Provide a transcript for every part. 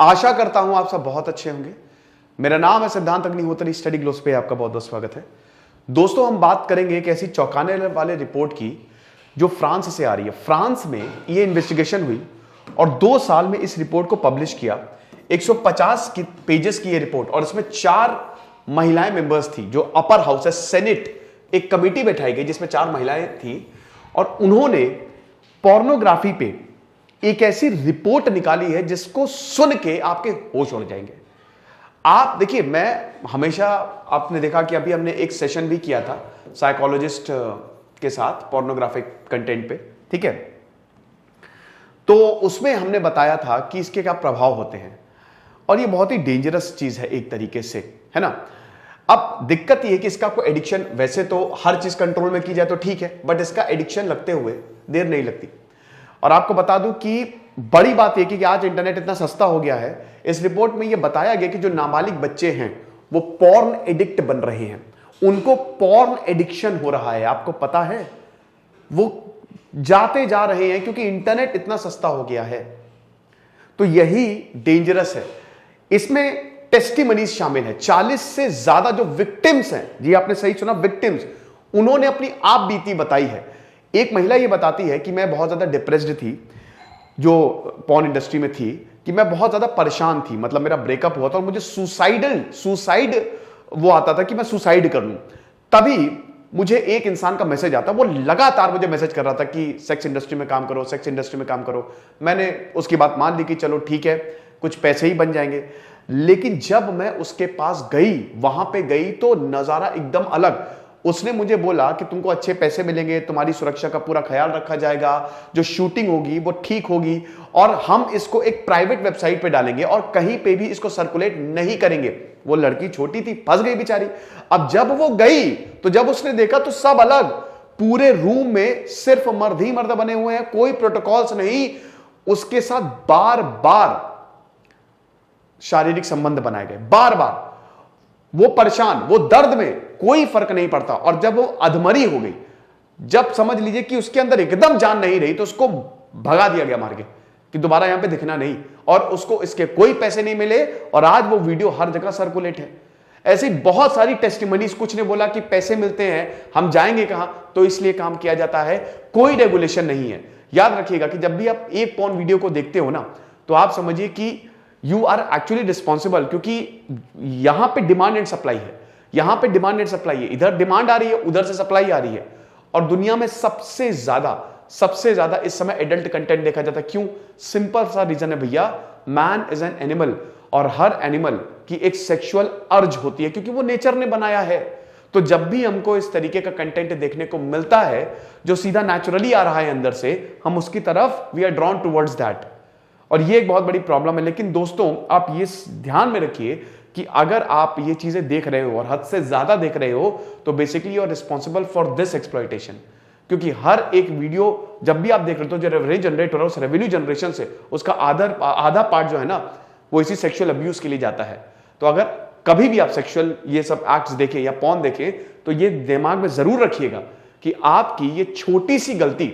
आशा करता हूं आप सब बहुत अच्छे होंगे। मेरा नाम है सिद्धांत अग्निहोत्री, स्टडी ग्लोस पे आपका बहुत बहुत स्वागत है। दोस्तों, हम बात करेंगे एक ऐसी चौंकाने वाले रिपोर्ट की जो फ्रांस से आ रही है। फ्रांस में ये इन्वेस्टिगेशन हुई और 2 साल में इस रिपोर्ट को पब्लिश किया। 150 पेजेस की ये रिपोर्ट, और इसमें 4 महिलाएं मेंबर्स थी। जो अपर हाउस है, सेनेट, एक कमेटी बैठाई गई जिसमें 4 महिलाएं थी और उन्होंने पोर्नोग्राफी पे एक ऐसी रिपोर्ट निकाली है जिसको सुन के आपके होश उड़ जाएंगे। आप देखिए, मैं हमेशा, आपने देखा कि अभी हमने एक सेशन भी किया था साइकोलॉजिस्ट के साथ पोर्नोग्राफिक कंटेंट पे, ठीक है। तो उसमें हमने बताया था कि इसके क्या प्रभाव होते हैं और ये बहुत ही डेंजरस चीज है एक तरीके से, है ना। अब दिक्कत ये है कि इसका कोई एडिक्शन, वैसे तो हर चीज कंट्रोल में की जाए तो ठीक है, बट इसका एडिक्शन लगते हुए देर नहीं लगती। और आपको बता दूं कि बड़ी बात यह कि आज इंटरनेट इतना सस्ता हो गया है। इस रिपोर्ट में यह बताया गया कि जो नाबालिग बच्चे हैं वो पॉर्न एडिक्ट बन रहे हैं, उनको पॉर्न एडिक्शन हो रहा है। आपको पता है, वो जाते जा रहे हैं क्योंकि इंटरनेट इतना सस्ता हो गया है। तो यही डेंजरस है। इसमें टेस्टिमनीज शामिल है। 40 से ज्यादा जो विक्टिम्स हैं, जी आपने सही सुना, विक्टिम्स, उन्होंने अपनी आप बीती बताई है। एक महिला ये बताती है कि मैं बहुत ज्यादा डिप्रेस्ड थी, जो पॉर्न इंडस्ट्री में थी, कि मैं बहुत ज्यादा परेशान थी, मतलब मेरा ब्रेकअप हुआ था और मुझे सुसाइड वो आता था कि मैं सुसाइड कर लूं। तभी मुझे एक इंसान का मैसेज आता, वो लगातार मुझे मैसेज कर रहा था कि सेक्स इंडस्ट्री में काम करो, सेक्स इंडस्ट्री में काम करो। मैंने उसकी बात मान ली कि चलो ठीक है, कुछ पैसे ही बन जाएंगे। लेकिन जब मैं उसके पास गई, वहां पे गई, तो नजारा एकदम अलग। उसने मुझे बोला कि तुमको अच्छे पैसे मिलेंगे, तुम्हारी सुरक्षा का पूरा ख्याल रखा जाएगा, जो शूटिंग होगी वो ठीक होगी, और हम इसको एक प्राइवेट वेबसाइट पे डालेंगे और कहीं पे भी इसको सर्कुलेट नहीं करेंगे। वो लड़की छोटी थी, फंस गई बेचारी। अब जब वो गई तो जब उसने देखा तो सब अलग, पूरे रूम में सिर्फ मर्द ही मर्द बने हुए हैं, कोई प्रोटोकॉल्स नहीं। उसके साथ बार बार शारीरिक संबंध बनाए गए, बार बार। वो परेशान, वो दर्द में, कोई फर्क नहीं पड़ता। और जब वो अधमरी हो गई, जब समझ लीजिए कि उसके अंदर एकदम जान नहीं रही, तो उसको भगा दिया गया मार के कि दोबारा यहां पे दिखना नहीं, और उसको इसके कोई पैसे नहीं मिले। और आज वो वीडियो हर जगह सर्कुलेट है। ऐसी बहुत सारी टेस्टिमनीज। कुछ ने बोला कि पैसे मिलते हैं, हम जाएंगे कहां, तो इसलिए काम किया जाता है। कोई रेगुलेशन नहीं है। याद रखिएगा कि जब भी आप एक पॉर्न वीडियो को देखते हो ना, तो आप समझिए कि यू आर एक्चुअली रिस्पॉन्सिबल, क्योंकि यहां पे डिमांड एंड सप्लाई है। यहां पे डिमांड एंड सप्लाई है, इधर डिमांड आ रही है, उधर से सप्लाई आ रही है। और दुनिया में सबसे ज्यादा इस समय एडल्ट कंटेंट देखा जाता है। क्यों? सिंपल सा रीजन है भैया, मैन इज एन एनिमल, और हर एनिमल की एक सेक्सुअल अर्ज होती है, क्योंकि वो नेचर ने बनाया है। तो जब भी हमको इस तरीके का कंटेंट देखने को मिलता है जो सीधा नेचुरली आ रहा है अंदर से, हम उसकी तरफ we are drawn towards that. और ये एक बहुत बड़ी प्रॉब्लम है। लेकिन दोस्तों, आप ये ध्यान में रखिए कि अगर आप ये चीजें देख रहे हो और हद से ज्यादा देख रहे हो, तो basically you are responsible for this exploitation. क्योंकि हर एक वीडियो जब भी आप देख रहे हो, तो जो रेवेन्यू जनरेट हो रहा है, उस रेवेन्यू जनरेशन से उसका आधा पार्ट जो है ना, वो इसी सेक्सुअल अब्यूज के लिए जाता है। तो अगर कभी भी आप सेक्सुअल ये सब एक्ट्स देखें या पॉर्न देखें, तो ये दिमाग में जरूर रखिएगा कि आपकी ये छोटी सी गलती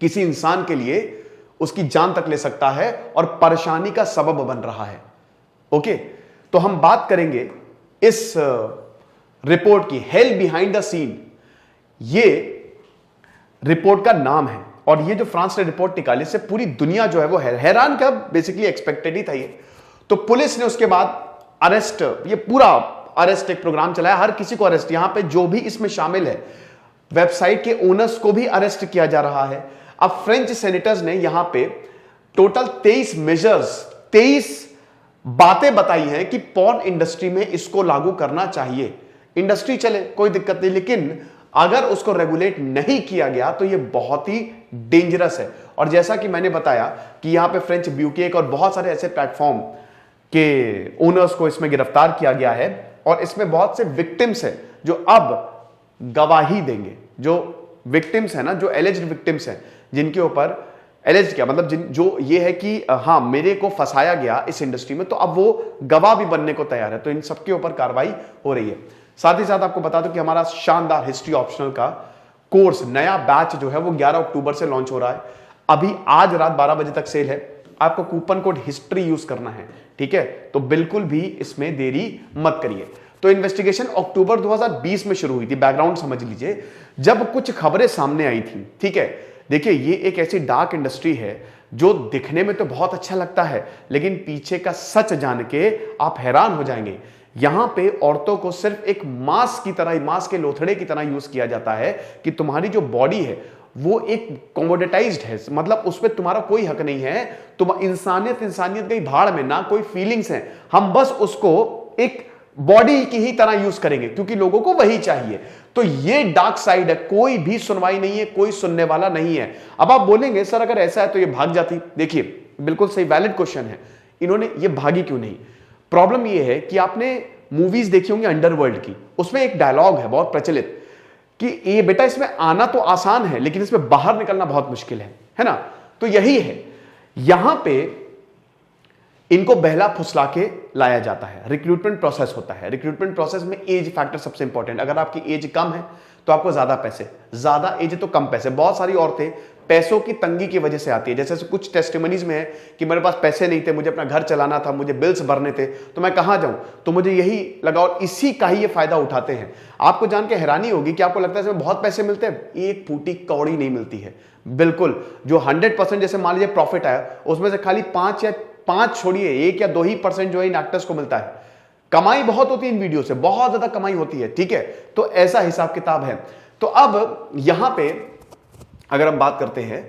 किसी इंसान के लिए उसकी जान तक ले सकता है और परेशानी का सबब बन रहा है। ओके, तो हम बात करेंगे इस रिपोर्ट की, हेल बिहाइंड द सीन। ये रिपोर्ट का नाम है, और ये जो फ्रांस ने रिपोर्ट निकाली, से पूरी दुनिया जो है वो हैरान, क्या बेसिकली एक्सपेक्टेड ही था ये। तो पुलिस ने उसके बाद अरेस्ट, ये पूरा अरेस्ट एक प्रोग्राम चलाया, हर किसी को अरेस्ट, यहां पे जो भी इसमें शामिल है, वेबसाइट के ओनर्स को भी अरेस्ट किया जा रहा है। अब फ्रेंच सेनेटर्स ने यहां पे टोटल 23 मेजर्स, 23 बातें बताई हैं कि पॉर्न इंडस्ट्री में इसको लागू करना चाहिए। इंडस्ट्री चले, कोई दिक्कत नहीं, लेकिन अगर उसको रेगुलेट नहीं किया गया तो ये बहुत ही डेंजरस है। और जैसा कि मैंने बताया कि यहां पे फ्रेंच ब्यूकेक और बहुत सारे ऐसे प्लेटफॉर्म के ओनर्स को इसमें गिरफ्तार किया गया है, और इसमें बहुत से विक्टिम्स हैं जो अब गवाही देंगे। जो विक्टिम्स है ना, जो एलिज्ड विक्टिम्स हैं, जिनके ऊपर एलिज्ड क्या मतलब जो ये है कि हाँ मेरे को फंसाया गया इस इंडस्ट्री में, तो अब वो गवाह भी बनने को तैयार है। तो इन सबके ऊपर कार्रवाई हो रही है। साथ ही साथ आपको बता दूं कि हमारा शानदार हिस्ट्री ऑप्शनल का कोर्स, नया बैच जो है वो 11 अक्टूबर से लॉन्च हो रहा है। अभी आज रात 12 बजे तक सेल है, आपको कूपन कोड हिस्ट्री यूज करना है, ठीक है? तो बिल्कुल भी इसमें देरी मत करिए। तो इन्वेस्टिगेशन अक्टूबर 2020 में शुरू हुई थी। बैकग्राउंड समझ लीजिए, जब कुछ खबरें सामने आई थी, ठीक है? देखिए, ये एक ऐसी डार्क इंडस्ट्री है जो दिखने में तो बहुत अच्छा लगता है, लेकिन पीछे का सच जान के आप हैरान हो जाएंगे। यहां पे औरतों को सिर्फ एक मांस की तरह, मांस के लोथड़े की तरह यूज किया जाता है कि तुम्हारी जो बॉडी है वो एक कमोडिटाइज्ड है, मतलब उसमें तुम्हारा कोई हक नहीं है। तुम इंसानियत गई भाड़ में, ना कोई फीलिंग्स है। हम बस उसको एक बॉडी की ही तरह यूज करेंगे क्योंकि लोगों को वही चाहिए। तो ये डार्क साइड है, कोई भी सुनवाई नहीं है, कोई सुनने वाला नहीं है। अब आप बोलेंगे सर अगर ऐसा है तो ये भाग जाती। देखिए, बिल्कुल सही वैलिड क्वेश्चन है, इन्होंने ये भागी क्यों नहीं? प्रॉब्लम ये है कि आपने मूवीज देखी होंगी अंडरवर्ल्ड की, उसमें एक डायलॉग है बहुत प्रचलित कि ये बेटा इसमें आना तो आसान है लेकिन इसमें बाहर निकलना बहुत मुश्किल है ना? तो यही है, यहां पे इनको बहला फुसला के लाया जाता है। रिक्रूटमेंट प्रोसेस होता है, रिक्रूटमेंट प्रोसेस में एज फैक्टर सबसे इंपॉर्टेंट। अगर आपकी एज कम है तो आपको ज्यादा पैसे, ज्यादा एज तो कम पैसे। बहुत सारी औरतें पैसों की तंगी की वजह से आती है, जैसे कुछ टेस्टिमनीज में है कि मेरे पास पैसे नहीं थे, मुझे अपना घर चलाना था, मुझे बिल्स भरने थे, तो मैं कहां जाऊं? तो मुझे यही लगा और इसी का ही ये फायदा उठाते हैं। आपको जान के हैरानी होगी कि आपको लगता है इसमें बहुत पैसे मिलते हैं, एक फूटी कौड़ी नहीं मिलती है। बिल्कुल, जो 100% जैसे मान लीजिए प्रॉफिट आया, उसमें से खाली 5 छोड़िए, 1 या 2 ही % जो है इन एक्टर्स को मिलता है। कमाई बहुत होती है इन वीडियो से, बहुत ज्यादा कमाई होती है, ठीक है? तो ऐसा हिसाब किताब है। तो अब यहां पे अगर हम बात करते हैं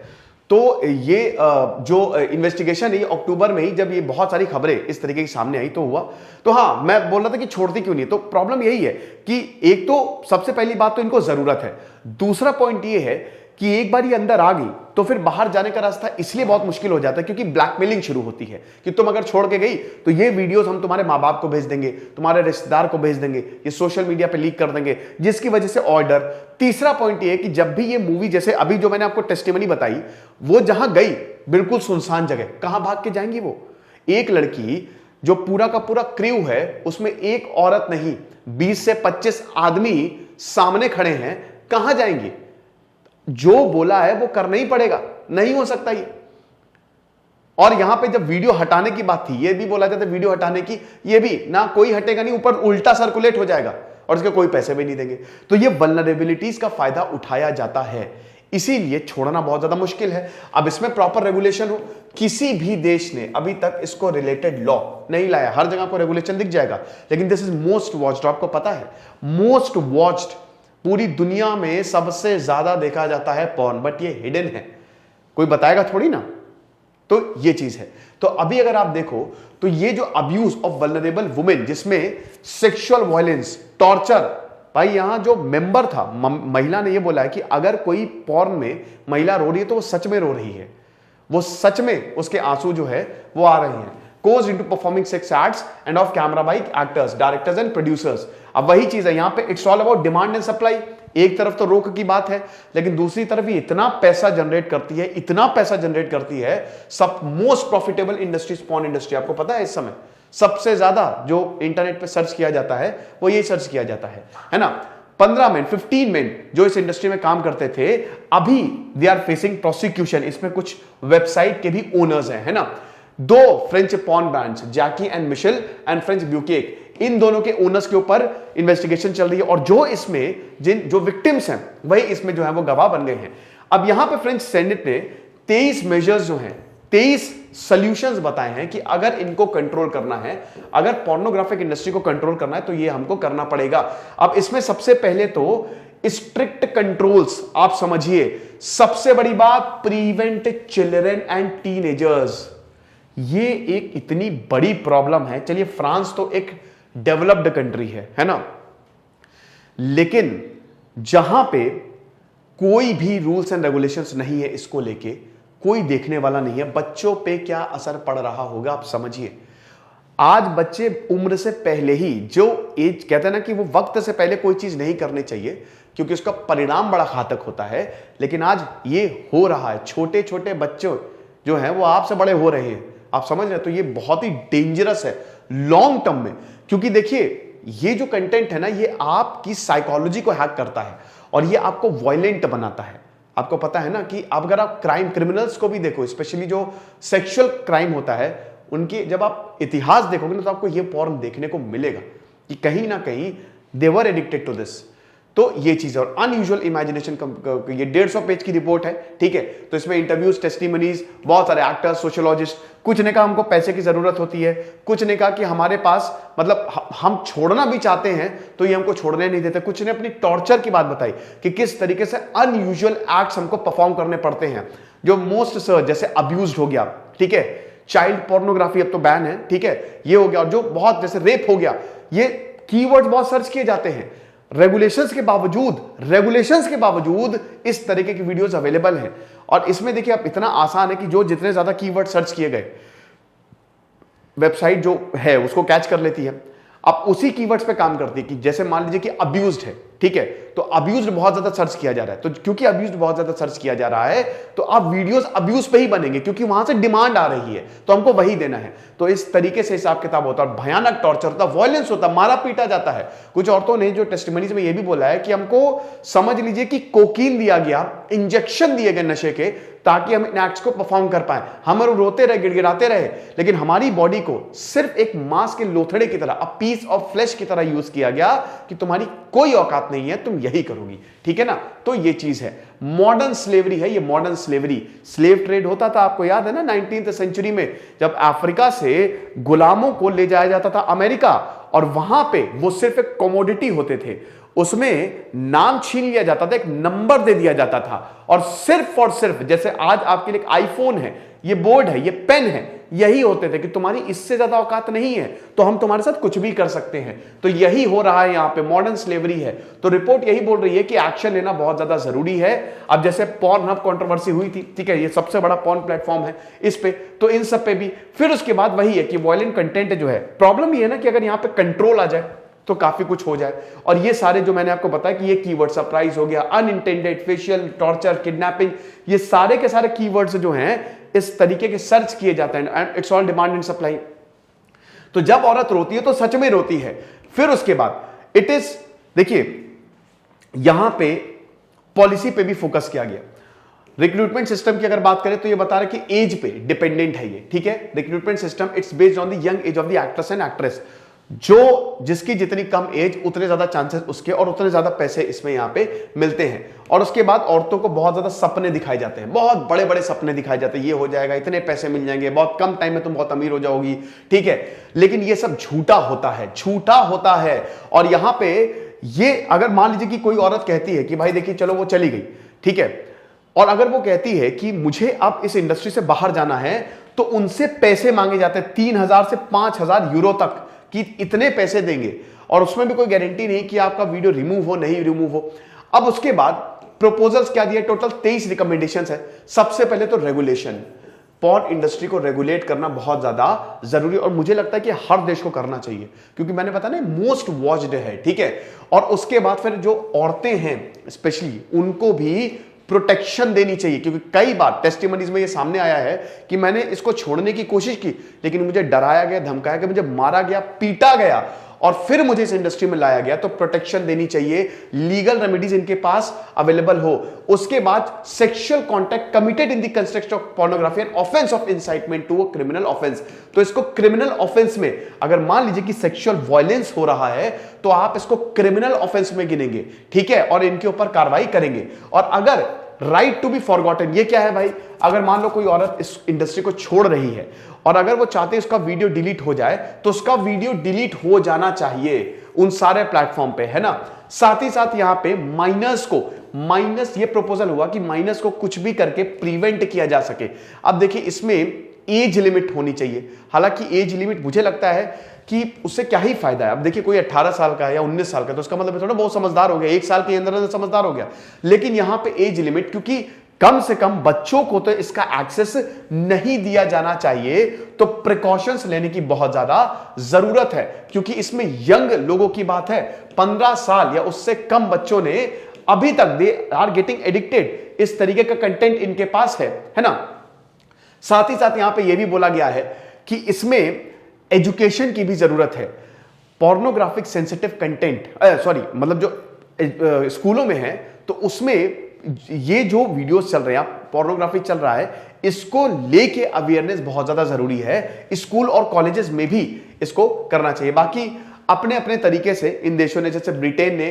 तो ये जो इन्वेस्टिगेशन है अक्टूबर में ही, जब ये बहुत सारी खबरें इस तरीके की सामने आई तो हुआ। तो हाँ, मैं बोल रहा था कि छोड़ती क्यों नहीं। तो प्रॉब्लम यही है कि एक तो सबसे पहली बात तो इनको जरूरत है, दूसरा पॉइंट ये है कि एक बार ये अंदर आ गई तो फिर बाहर जाने का रास्ता इसलिए बहुत मुश्किल हो जाता है क्योंकि ब्लैकमेलिंग शुरू होती है कि तुम अगर छोड़ के गई तो ये वीडियोस हम तुम्हारे माँ बाप को भेज देंगे, तुम्हारे रिश्तेदार को भेज देंगे, ये सोशल मीडिया पे लीक कर देंगे, जिसकी वजह से ऑर्डर। तीसरा पॉइंट ये है कि जब भी ये मूवी, जैसे अभी जो मैंने आपको टेस्टिमनी बताई, वो जहां गई बिल्कुल सुनसान जगह, कहां भाग के जाएंगी वो? एक लड़की, जो पूरा का पूरा क्रू है उसमें एक औरत नहीं, 20 से 25 आदमी सामने खड़े हैं, कहां जाएंगी? जो बोला है वो करना ही पड़ेगा, नहीं हो सकता ये। और यहां पे जब वीडियो हटाने की बात थी, ये भी बोला जाता है वीडियो हटाने की, ये भी ना, कोई हटेगा नहीं, ऊपर उल्टा सर्कुलेट हो जाएगा और इसके कोई पैसे भी नहीं देंगे। तो ये वल्नरेबिलिटीज का फायदा उठाया जाता है, इसीलिए छोड़ना बहुत ज्यादा मुश्किल है। अब इसमें प्रॉपर रेगुलेशन हो, किसी भी देश ने अभी तक इसको रिलेटेड लॉ नहीं लाया। हर जगह को रेगुलेशन दिख जाएगा, लेकिन दिस इज मोस्ट वॉच्ड। आपको पता है मोस्ट वॉच्ड पूरी दुनिया में सबसे ज्यादा देखा जाता है पॉर्न, बट ये हिडन है, कोई बताएगा थोड़ी ना। तो ये चीज है। तो अभी अगर आप देखो तो ये जो अब्यूज ऑफ वल्नरेबल वुमेन, जिसमें सेक्सुअल वायलेंस, टॉर्चर, भाई यहां जो मेंबर था, महिला ने ये बोला है कि अगर कोई पॉर्न में महिला रो रही है तो वो सच में रो रही है, वो सच में उसके आंसू जो है वो आ रहे हैं। Goes into performing sex acts and off camera by actors, directors and producers। अब वही चीज है यहां पे, it's all about demand and supply. एक तरफ तो रोक की बात है, लेकिन दूसरी तरफ ये इतना पैसा जनरेट करती है, इतना पैसा जनरेट करती है। सब most profitable industry porn industry. आपको पता है इस समय सबसे ज्यादा जो इंटरनेट पे सर्च किया जाता है वो ये सर्च किया जाता है ना। 15 मिनट जो इस इंडस्ट्री में काम करते थे, अभी दे आर फेसिंग प्रोसिक्यूशन। इसमें कुछ वेबसाइट के भी ओनर्स हैं, है ना। 2 French porn brands, Jacquie and Michel and French bukkake, इन दोनों के ओनर्स के ऊपर इन्वेस्टिगेशन चल रही है। और जो इसमें जो विक्टिम्स हैं वही इसमें जो है वो गवाह बन गए हैं। अब यहां पे फ्रेंच सेनेट ने 23 मेजर्स जो हैं, 23 सॉल्यूशंस बताए हैं कि अगर इनको कंट्रोल करना है, अगर पोर्नोग्राफिक इंडस्ट्री को कंट्रोल करना है तो ये हमको करना पड़ेगा। अब इसमें सबसे पहले तो स्ट्रिक्ट कंट्रोल्स, आप समझिए सबसे बड़ी बात, प्रिवेंट चिल्ड्रन एंड टीनेजर्स। ये एक इतनी बड़ी प्रॉब्लम है। चलिए फ्रांस तो एक डेवलप्ड कंट्री है ना, लेकिन जहां पे कोई भी रूल्स एंड रेगुलेशंस नहीं है, इसको लेके कोई देखने वाला नहीं है। बच्चों पे क्या असर पड़ रहा होगा आप समझिए। आज बच्चे उम्र से पहले ही, जो एज कहते हैं ना कि वो वक्त से पहले कोई चीज नहीं करनी चाहिए क्योंकि उसका परिणाम बड़ा घातक होता है, लेकिन आज ये हो रहा है। छोटे छोटे बच्चे जो हैं वो आपसे बड़े हो रहे हैं, आप समझ रहे हैं। तो ये बहुत ही डेंजरस है लॉन्ग टर्म में, क्योंकि देखिए ये जो कंटेंट है ना, ये आपकी साइकोलॉजी को हैक करता है और ये आपको वायलेंट बनाता है। आपको पता है ना कि अब अगर आप क्राइम क्रिमिनल्स को भी देखो, स्पेशली जो सेक्सुअल क्राइम होता है, उनके जब आप इतिहास देखोगे ना तो आपको ये पॉर्न देखने को मिलेगा कि कहीं ना कहीं दे वर एडिक्टेड टू दिस। तो ये चीज है। और अनयूजुअल इमेजिनेशन, ये 150 पेज की रिपोर्ट है, ठीक है। तो इसमें इंटरव्यूज, टेस्टिमनीज, बहुत सारे एक्टर्स, सोशियोलॉजिस्ट, कुछ ने कहा हमको पैसे की जरूरत होती है, कुछ ने कहा कि हमारे पास मतलब हम छोड़ना भी चाहते हैं तो ये हमको छोड़ने नहीं देते, कुछ ने अपनी टॉर्चर की बात बताई कि किस तरीके से अनयूजुअल एक्ट्स हमको परफॉर्म करने पड़ते हैं, जो मोस्ट सर्च, जैसे अब्यूज्ड हो गया, ठीक है, चाइल्ड पोर्नोग्राफी अब तो बैन है, ठीक है, ये हो गया, और जो बहुत जैसे रेप हो गया, ये कीवर्ड्स बहुत सर्च किए जाते हैं। रेगुलेशंस के बावजूद इस तरीके की वीडियोस अवेलेबल हैं। और इसमें देखिए आप, इतना आसान है कि जो जितने ज्यादा कीवर्ड सर्च किए गए, वेबसाइट जो है उसको कैच कर लेती है, अब उसी कीवर्ड्स पे काम करती है। कि जैसे मान लीजिए कि अब्यूज्ड है, ठीक है, तो अब्यूज्ड बहुत ज्यादा सर्च किया जा रहा है, तो क्योंकि अब्यूज्ड बहुत ज्यादा सर्च किया जा रहा है तो अब वीडियोस अब्यूज पे ही बनेंगे, क्योंकि वहां से डिमांड आ रही है, तो हमको वही देना है। तो इस तरीके से हिसाब किताब होता है, भयानक टॉर्चर होता है, वायलेंस होता है, मारा पीटा जाता है। कुछ औरतों ने जो टेस्टिमनीज में ये भी बोला है कि हमको समझ लीजिए कि कोकीन दिया गया, इंजेक्शन दिए गए नशे के, ताकि हम इन एक्ट्स को परफॉर्म कर पाए। हम रोते रहे, गिड़गिड़ाते रहे, लेकिन हमारी बॉडी को सिर्फ एक मांस के लोथड़े की तरह, अ पीस ऑफ फ्लेश की तरह यूज किया गया कि तुम्हारी कोई औकात नहीं है, तुम यही करोगी, ठीक है ना। तो ये चीज है, मॉडर्न स्लेवरी है ये, मॉडर्न स्लेवरी। स्लेव ट्रेड होता था, आपको याद है ना 19th सेंचुरी में, जब अफ्रीका से गुलामों को ले जाया जाता था अमेरिका, और वहां पे वो सिर्फ एक कमोडिटी होते थे, उसमें नाम छीन लिया जाता था, एक नंबर दे दिया जाता था, और सिर्फ जैसे आज आपके लिए आईफोन है, ये बोर्ड है, ये पेन है, यही होते थे कि तुम्हारी इससे ज्यादा औकात नहीं है तो हम तुम्हारे साथ कुछ भी कर सकते हैं। तो यही हो रहा है यहां पे, मॉडर्न स्लेवरी है। तो रिपोर्ट यही बोल रही है कि एक्शन लेना बहुत ज्यादा जरूरी है। अब जैसे पॉर्नहब कंट्रोवर्सी हुई थी, ठीक है, ये सबसे बड़ा पॉर्न प्लेटफॉर्म है इस पे, तो इन सब पे भी फिर उसके बाद वही है कि वायलेंट कंटेंट जो है, प्रॉब्लम ये है ना कि अगर यहां पे कंट्रोल आ जाए तो काफी कुछ हो जाए। और ये सारे जो मैंने आपको बताया कि ये कीवर्ड, सरप्राइज हो गया, अनइंटेंडेड, फेशियल, टॉर्चर, किडनैपिंग, ये सारे के सारे कीवर्ड्स जो हैं इस तरीके के सर्च किए जाते हैं, and it's all demand and supply. तो जब औरत रोती है तो सच में रोती है। फिर उसके बाद इट इज, देखिए यहां पे पॉलिसी पे भी फोकस किया गया। रिक्रूटमेंट सिस्टम की अगर बात करें तो ये बता रहा है कि एज पे डिपेंडेंट है ये, ठीक है। Recruitment system it's based on the young age of the actress and actress, जो जिसकी जितनी कम एज उतने ज्यादा चांसेस उसके, और उतने ज्यादा पैसे इसमें यहां पे मिलते हैं। और उसके बाद औरतों को बहुत ज्यादा सपने दिखाए जाते हैं, बहुत बड़े बड़े सपने दिखाए जाते हैं, ये हो जाएगा, इतने पैसे मिल जाएंगे, बहुत कम टाइम में तुम बहुत अमीर हो जाओगी, ठीक है। लेकिन ये सब झूठा होता है। और यहां पे ये, अगर मान लीजिए कि कोई औरत कहती है कि भाई देखिए चलो वो चली गई, ठीक है, और अगर वो कहती है कि मुझे अब इस इंडस्ट्री से बाहर जाना है, तो उनसे पैसे मांगे जाते हैं 3000 से 5000 यूरो तक, कि इतने पैसे देंगे, और उसमें भी कोई गारंटी नहीं कि आपका वीडियो रिमूव हो, नहीं रिमूव हो। अब उसके बाद प्रपोजल्स क्या दिए, टोटल 23 रिकमेंडेशंस है। सबसे पहले तो रेगुलेशन, पॉर्न इंडस्ट्री को रेगुलेट करना बहुत ज्यादा जरूरी, और मुझे लगता है कि हर देश को करना चाहिए, क्योंकि मैंने बताया ना मोस्ट वॉच्ड है, ठीक है। और उसके बाद फिर जो औरतें हैं स्पेशली, उनको भी प्रोटेक्शन देनी चाहिए, क्योंकि कई बार टेस्टिमनीज में ये सामने आया है कि मैंने इसको छोड़ने की कोशिश की, लेकिन मुझे डराया गया, धमकाया गया, मुझे मारा गया, पीटा गया, और फिर मुझे इस इंडस्ट्री में लाया गया। तो प्रोटेक्शन देनी चाहिए, लीगल रेमेडीज इनके पास अवेलेबल हो। उसके बाद sexual contact committed in the context of pornography and offence of incitement to a criminal offence. तो इसको क्रिमिनल ऑफेंस में, अगर मान लीजिए कि सेक्सुअल वायलेंस हो रहा है तो आप इसको क्रिमिनल ऑफेंस में गिनेंगे, ठीक है, और इनके ऊपर कार्रवाई करेंगे। और अगर राइट टू बी फॉरगॉटन, ये क्या है भाई, अगर मान लो कोई औरत इस इंडस्ट्री को छोड़ रही है और अगर वो चाहते हैं उसका वीडियो डिलीट हो जाए, तो उसका वीडियो डिलीट हो जाना चाहिए उन सारे प्लेटफॉर्म पे, है ना। साथ ही साथ यहां पे माइनस ये प्रपोजल हुआ कि माइनस को कुछ भी करके प्रिवेंट किया जा सके। अब देखिए इसमें एज लिमिट होनी चाहिए, हालांकि एज लिमिट मुझे लगता है कि उससे क्या ही फायदा है। अब देखिए कोई 18 साल का है या 19 साल का, तो उसका मतलब थोड़ा बहुत समझदार हो गया, 1 साल के अंदर समझदार हो गया। लेकिन यहां पे एज लिमिट, क्योंकि कम से कम बच्चों को तो इसका एक्सेस नहीं दिया जाना चाहिए, तो प्रिकॉशंस लेने की बहुत ज्यादा जरूरत है, क्योंकि इसमें यंग लोगों की बात है। 15 साल या उससे कम बच्चों ने अभी तक दे आर गेटिंग एडिक्टेड, इस तरीके का कंटेंट इनके पास है ना। साथ ही साथ यहां पे यह भी बोला गया है कि इसमें एजुकेशन की भी जरूरत है। पोर्नोग्राफिक सेंसिटिव कंटेंट, मतलब जो स्कूलों में है, तो उसमें ये जो वीडियोस चल रहे हैं, पोर्नोग्राफी चल रहा है, इसको लेके अवेयरनेस बहुत ज्यादा जरूरी है। स्कूल और कॉलेजेस में भी इसको करना चाहिए। बाकी अपने अपने तरीके से इन देशों ने, जैसे ब्रिटेन ने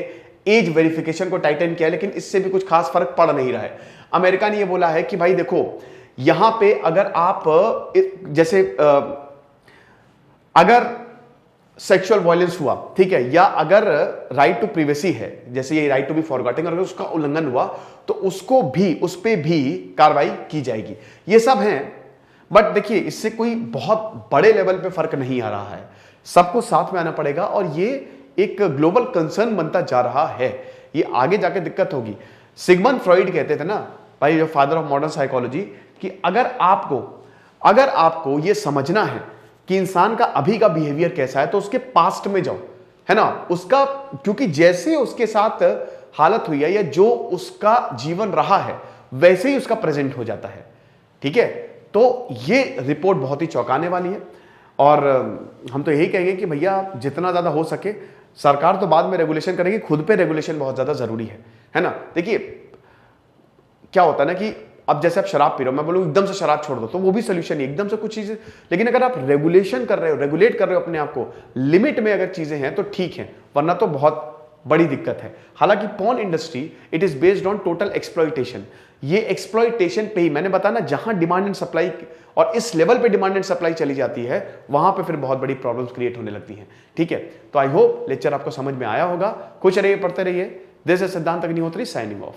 एज वेरिफिकेशन को टाइटन किया, लेकिन इससे भी कुछ खास फर्क पड़ नहीं रहा है। अमेरिका ने यह बोला है कि भाई देखो, यहां पे अगर आप जैसे अगर सेक्सुअल वायलेंस हुआ, ठीक है, या अगर राइट टू प्रिवेसी है, जैसे ये राइट टू बी फॉरगॉटिंग, अगर उसका उल्लंघन हुआ तो उसको भी, उस पे भी कार्रवाई की जाएगी। ये सब हैं, बट देखिए इससे कोई बहुत बड़े लेवल पे फर्क नहीं आ रहा है। सबको साथ में आना पड़ेगा और ये एक ग्लोबल कंसर्न बनता जा रहा है। ये आगे जाके दिक्कत होगी। सिगमंड फ्रॉइड कहते थे ना भाई, जो फादर ऑफ मॉडर्न साइकोलॉजी, कि अगर आपको ये समझना है कि इंसान का अभी का बिहेवियर कैसा है तो उसके पास्ट में जाओ, है ना, उसका, क्योंकि जैसे उसके साथ हालत हुई है या जो उसका जीवन रहा है वैसे ही उसका प्रेजेंट हो जाता है। ठीक है, तो ये रिपोर्ट बहुत ही चौंकाने वाली है और हम तो यही कहेंगे कि भैया जितना ज्यादा हो सके, सरकार तो बाद में रेगुलेशन करेगी, खुद पे रेगुलेशन बहुत ज्यादा जरूरी है ना। देखिए क्या होता है ना कि अब जैसे आप शराब पी रहे हो, मैं बोलूं एकदम से शराब छोड़ दो तो वो भी सोल्यूशन है, एकदम से कुछ चीजें, लेकिन अगर आप रेगुलेट कर रहे हो अपने आप को, लिमिट में अगर चीजें हैं तो ठीक है, वरना तो बहुत बड़ी दिक्कत है। हालांकि porn industry it is based on total exploitation. ये एक्सप्लॉइटेशन पे ही, मैंने बताया ना, जहां डिमांड एंड सप्लाई और इस लेवल पे डिमांड एंड सप्लाई चली जाती है, वहां पे फिर बहुत बड़ी प्रॉब्लम्स क्रिएट होने लगती हैं। ठीक है, तो आई होप लेक्चर आपको समझ में आया होगा। खुश रहिए, पढ़ते रहिए। दिस इज सिद्धांत अग्निहोत्री साइनिंग ऑफ।